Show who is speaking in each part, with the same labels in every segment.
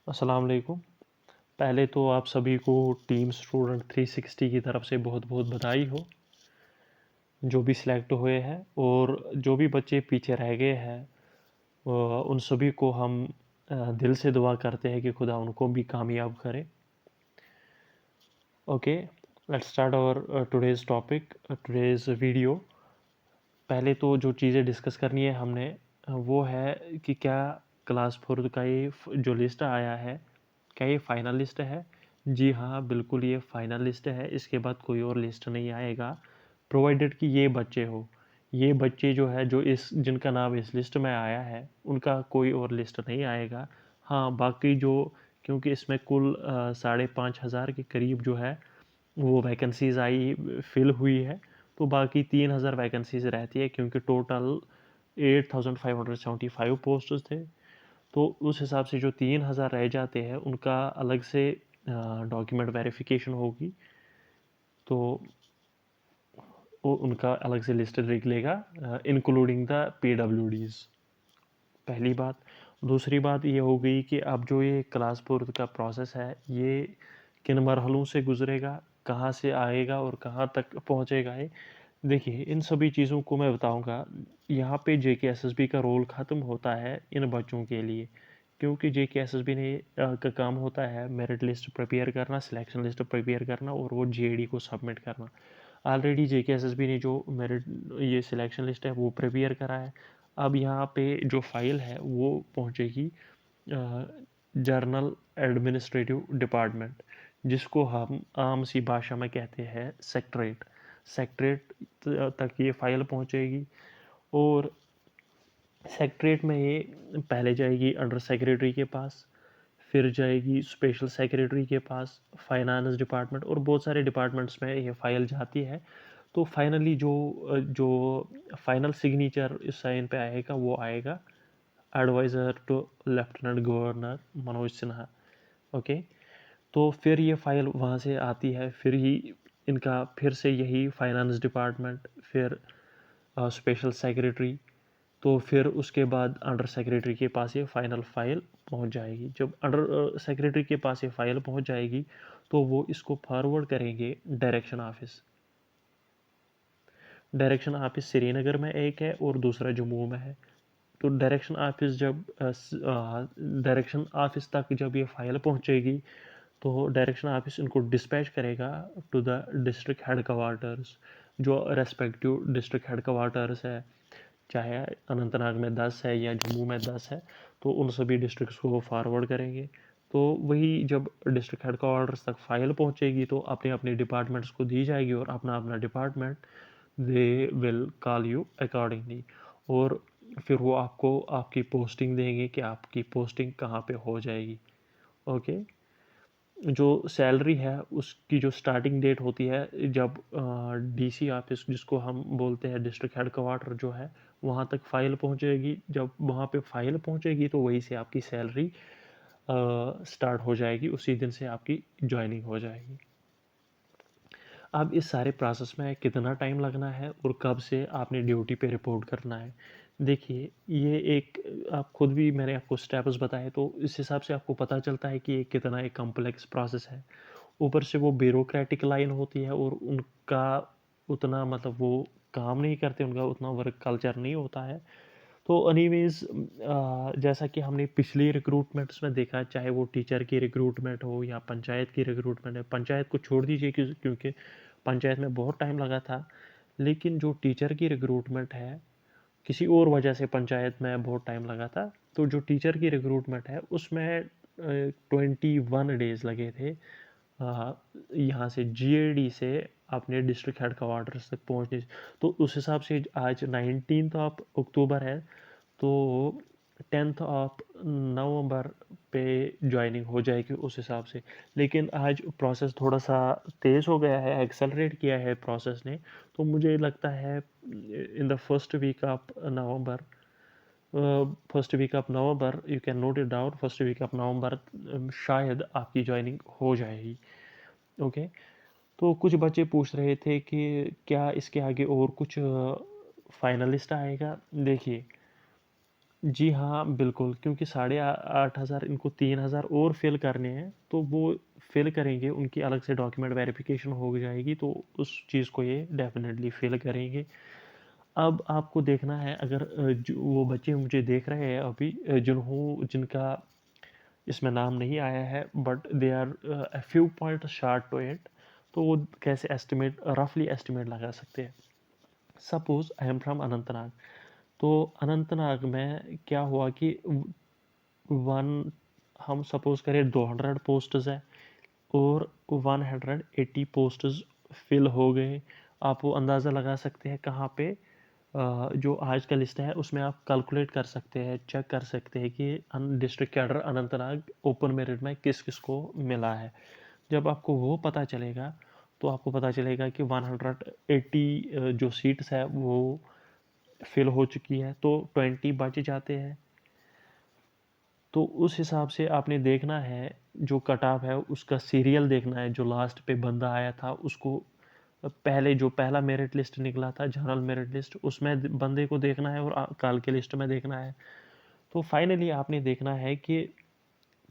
Speaker 1: अस्सलाम वालेकुम। पहले तो आप सभी को टीम स्टूडेंट 360 की तरफ से बहुत बहुत बधाई हो, जो भी सिलेक्ट हुए हैं। और जो भी बच्चे पीछे रह गए हैं उन सभी को हम दिल से दुआ करते हैं कि खुदा उनको भी कामयाब करे। Okay, let's start our today's topic, today's video. पहले तो जो चीज़ें डिस्कस करनी है हमने वो है कि क्या क्लास 4 का ये जो लिस्ट आया है, क्या ये फाइनल लिस्ट है? जी हाँ, बिल्कुल ये फाइनल लिस्ट है, इसके बाद कोई और लिस्ट नहीं आएगा, प्रोवाइडेड कि ये बच्चे हो। ये बच्चे जो है जो इस जिनका नाम इस लिस्ट में आया है, उनका कोई और लिस्ट नहीं आएगा। हाँ, बाकी जो, क्योंकि इसमें कुल 5,500 के करीब जो है वो वैकेंसीज़ आई फिल हुई है, तो बाकी 3,000 वैकेंसीज रहती है, क्योंकि टोटल 8,575 पोस्ट्स थे। तो उस हिसाब से जो 3,000 रह जाते हैं उनका अलग से डॉक्यूमेंट वेरिफिकेशन होगी, तो वो उनका अलग से लिस्ट निकलेगा, इंक्लूडिंग द PWDs। पहली बात। दूसरी बात ये हो गई कि अब जो ये क्लास 4 का प्रोसेस है, ये किन मरहलों से गुजरेगा, कहाँ से आएगा और कहाँ तक पहुँचेगा ये। देखिए, इन सभी चीज़ों को मैं बताऊंगा। यहाँ पे JKSSB का रोल ख़त्म होता है इन बच्चों के लिए, क्योंकि JKSSB ने का काम होता है मेरिट लिस्ट प्रिपेयर करना, सिलेक्शन लिस्ट प्रिपेयर करना और वो GAD को सबमिट करना। ऑलरेडी JKSSB ने जो मेरिट ये सिलेक्शन लिस्ट है वो प्रिपेयर करा है। अब यहाँ पे जो फाइल है वो पहुँचेगी जर्नल एडमिनिस्ट्रेटिव डिपार्टमेंट, जिसको हम आम सी भाषा में कहते हैं सेक्रेटरीट। सेक्रेटरीट तक ये फाइल पहुँचेगी, और सेक्रेटरीट में ये पहले जाएगी अंडर सेक्रेटरी के पास, फिर जाएगी स्पेशल सेक्रेटरी के पास, फाइनेंस डिपार्टमेंट और बहुत सारे डिपार्टमेंट्स में ये फाइल जाती है। तो फाइनली जो फाइनल सिग्नेचर इस साइन पे आएगा वो आएगा advisor to lieutenant governor Manoj Sinha. Okay, तो फिर ये फाइल वहाँ से आती है, फिर ही इनका फिर से यही फाइनेंस डिपार्टमेंट, फिर स्पेशल सेक्रेटरी, तो फिर उसके बाद अंडर सेक्रेटरी के पास ये फाइनल फाइल पहुंच जाएगी। जब अंडर सेक्रेटरी के पास ये फाइल पहुंच जाएगी तो वो इसको फॉरवर्ड करेंगे direction office. Direction office Srinagar में एक है और दूसरा जम्मू में है। तो डायरेक्शन ऑफिस तक जब ये फाइल पहुंचेगी तो डायरेक्शन ऑफिस इनको डिस्पैच करेगा to the district head quarters. जो रेस्पेक्टिव डिस्ट्रिक्ट हेड क्वार्टर्स है, चाहे अनंतनाग में 10 है या जम्मू में 10 है, तो उन सभी डिस्ट्रिक्ट्स को वो फॉरवर्ड करेंगे। तो वही जब डिस्ट्रिक्ट हेड क्वार्टर्स तक फाइल पहुंचेगी तो अपने अपने डिपार्टमेंट्स को दी जाएगी, और अपना अपना department they will call you accordingly, और फिर वो आपको आपकी पोस्टिंग देंगे कि आपकी पोस्टिंग कहाँ पे हो जाएगी। ओके, जो सैलरी है उसकी जो स्टार्टिंग डेट होती है, जब DC ऑफिस जिसको हम बोलते हैं डिस्ट्रिक्ट हेड क्वार्टर जो है, वहाँ तक फाइल पहुँचेगी। जब वहाँ पे फाइल पहुँचेगी तो वहीं से आपकी सैलरी स्टार्ट हो जाएगी, उसी दिन से आपकी ज्वाइनिंग हो जाएगी। अब इस सारे प्रोसेस में कितना टाइम लगना है और कब से आपने ड्यूटी पे रिपोर्ट करना है, देखिए ये एक, आप खुद भी, मैंने आपको स्टेप्स बताए तो इस हिसाब से आपको पता चलता है कि ये कितना एक कॉम्प्लेक्स प्रोसेस है। ऊपर से वो ब्यूरोक्रेटिक लाइन होती है और उनका उतना मतलब वो काम नहीं करते, उनका उतना वर्क कल्चर नहीं होता है। तो एनीवेज, जैसा कि हमने पिछली रिक्रूटमेंट्स में देखा, चाहे वो टीचर की रिक्रूटमेंट हो या पंचायत की रिक्रूटमेंट है, पंचायत को छोड़ दीजिए क्योंकि पंचायत में बहुत टाइम लगा था, लेकिन जो टीचर की रिक्रूटमेंट है, किसी और वजह से पंचायत में बहुत टाइम लगा था, तो जो टीचर की रिक्रूटमेंट है उसमें 21 डेज लगे थे यहाँ से GAD से अपने डिस्ट्रिक्ट हेड क्वार्टर्स तक पहुँचने। तो उस हिसाब से आज 19 ऑफ अक्टूबर है, तो 10 ऑफ नवंबर पे ज्वाइनिंग हो जाएगी उस हिसाब से। लेकिन आज प्रोसेस थोड़ा सा तेज़ हो गया है, एक्सेलरेट किया है प्रोसेस ने, तो मुझे लगता है in the first week of November you can note it down, first week of November शायद आपकी ज्वाइनिंग हो जाएगी। ओके, तो कुछ बच्चे पूछ रहे थे कि क्या इसके आगे और कुछ फाइनलिस्ट आएगा। देखिए, जी हाँ, बिल्कुल, क्योंकि साढ़े 8,000 इनको 3,000 और फ़िल करने हैं, तो वो फ़िल करेंगे, उनकी अलग से डॉक्यूमेंट वेरिफ़िकेशन हो जाएगी, तो उस चीज़ को ये डेफ़िनेटली फ़िल करेंगे। अब आपको देखना है, अगर जो वो बच्चे मुझे देख रहे हैं अभी, जिनका इसमें नाम नहीं आया है, but they are a few point short to it, तो वो कैसे रफ़ली एस्टिमेट लगा सकते हैं। Suppose I am from Anantnag, तो अनंतनाग में क्या हुआ कि वन हम सपोज़ करें 200 पोस्ट्स है और 180 पोस्ट्स फिल हो गए। आप वो अंदाज़ा लगा सकते हैं कहाँ पे, जो आज का लिस्ट है उसमें आप कैलकुलेट कर सकते हैं, चेक कर सकते हैं कि district cadre Anantnag open merit में किस किस को मिला है। जब आपको वो पता चलेगा, तो आपको पता चलेगा कि 180 जो सीट्स है वो फिल हो चुकी है, तो 20 बच जाते हैं। तो उस हिसाब से आपने देखना है, जो कट ऑफ है उसका सीरियल देखना है, जो लास्ट पे बंदा आया था उसको पहले जो पहला मेरिट लिस्ट निकला था, जनरल मेरिट लिस्ट, उसमें बंदे को देखना है और कल के लिस्ट में देखना है। तो फाइनली आपने देखना है कि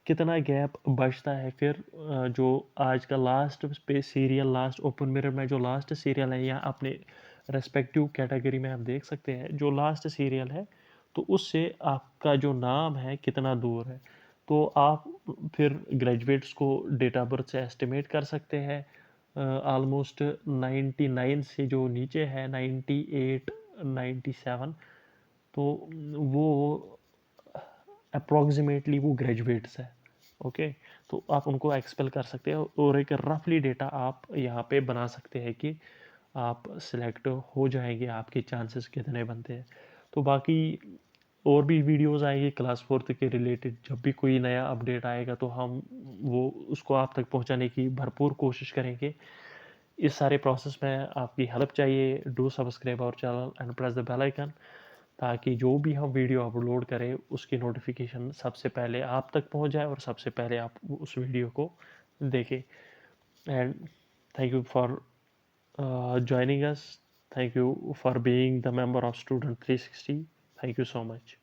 Speaker 1: कितना गैप बचता है, फिर जो आज का लास्ट पे सीरियल, लास्ट ओपन मेरिट में जो लास्ट सीरियल है, या अपने रेस्पेक्टिव कैटेगरी में आप देख सकते हैं जो लास्ट सीरियल है, तो उससे आपका जो नाम है कितना दूर है। तो आप फिर ग्रेजुएट्स को डेट ऑफ बर्थ से एस्टिमेट कर सकते हैं। ऑलमोस्ट 99 से जो नीचे है, 98, 97, तो वो अप्रॉक्सीमेटली वो ग्रेजुएट्स है। ओके, तो आप उनको एक्सपेल कर सकते हैं और एक रफली डेटा आप यहाँ पे बना सकते हैं कि आप सिलेक्ट हो जाएंगे, आपके चांसेस कितने बनते हैं। तो बाकी और भी वीडियोस आएंगे क्लास फोर्थ के रिलेटेड, जब भी कोई नया अपडेट आएगा तो हम वो उसको आप तक पहुंचाने की भरपूर कोशिश करेंगे। इस सारे प्रोसेस में आपकी हेल्प चाहिए। Do subscribe our channel and press the bell icon, ताकि जो भी हम वीडियो अपलोड करें उसकी नोटिफिकेशन सबसे पहले आप तक पहुंच जाए और सबसे पहले आप उस वीडियो को देखें। And thank you for joining us. Thank you for being the member of Student 360. Thank you so much.